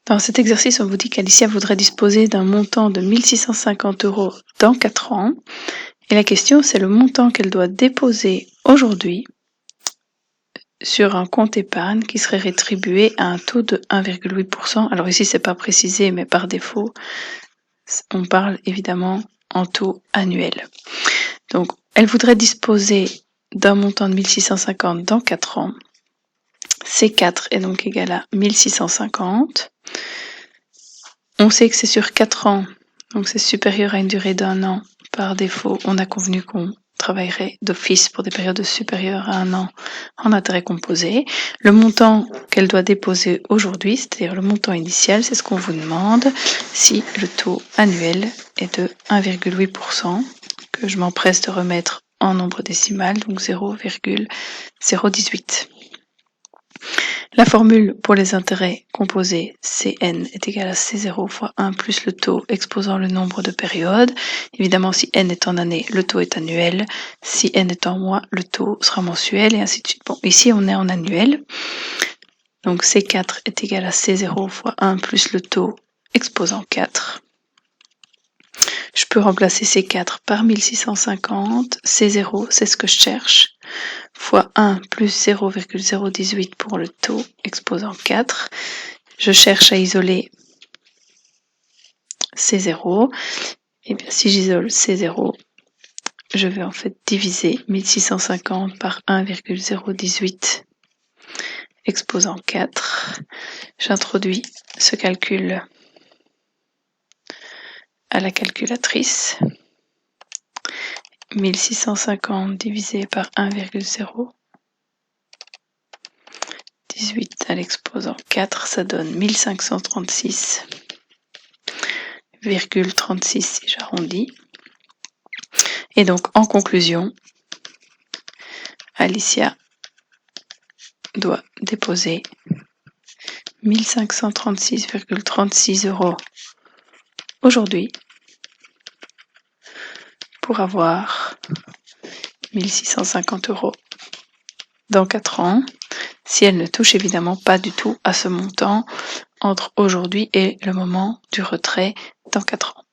Dans cet exercice, on vous dit qu'Alicia voudrait disposer d'un montant de 1650 € dans 4 ans. Et la question, c'est le montant qu'elle doit déposer aujourd'hui sur un compte épargne qui serait rétribué à un taux de 1,8%. Alors ici, c'est pas précisé, mais par défaut, on parle évidemment en taux annuel. Donc, elle voudrait disposer d'un montant de 1650 dans 4 ans. C4 est donc égal à 1650. On sait que c'est sur 4 ans, donc c'est supérieur à une durée d'1 an. Par défaut, on a convenu qu'on travaillerait d'office pour des périodes supérieures à 1 an en intérêt composé. Le montant qu'elle doit déposer aujourd'hui, c'est-à-dire le montant initial, c'est ce qu'on vous demande si le taux annuel est de 1,8%, que je m'empresse de remettre en nombre décimal, donc 0,018. La formule pour les intérêts composés Cn est égal à C0 fois 1 plus le taux exposant le nombre de périodes. Évidemment, si n est en année, le taux est annuel. Si n est en mois, le taux sera mensuel et ainsi de suite. Bon, ici, on est en annuel. Donc C4 est égal à C0 fois 1 plus le taux exposant 4. Je peux remplacer C4 par 1650. C0, c'est ce que je cherche, fois 1 plus 0,018 pour le taux exposant 4. Je cherche à isoler C0. Et bien, si j'isole C0, je vais en fait diviser 1650 par 1,018 exposant 4. J'introduis ce calcul à la calculatrice. 1650 divisé par 1,018 à l'exposant 4, ça donne 1536,36 si j'arrondis. Et donc, en conclusion, Alicia doit déposer 1536,36 € aujourd'hui pour avoir 1650 € dans 4 ans, si elle ne touche évidemment pas du tout à ce montant entre aujourd'hui et le moment du retrait dans 4 ans.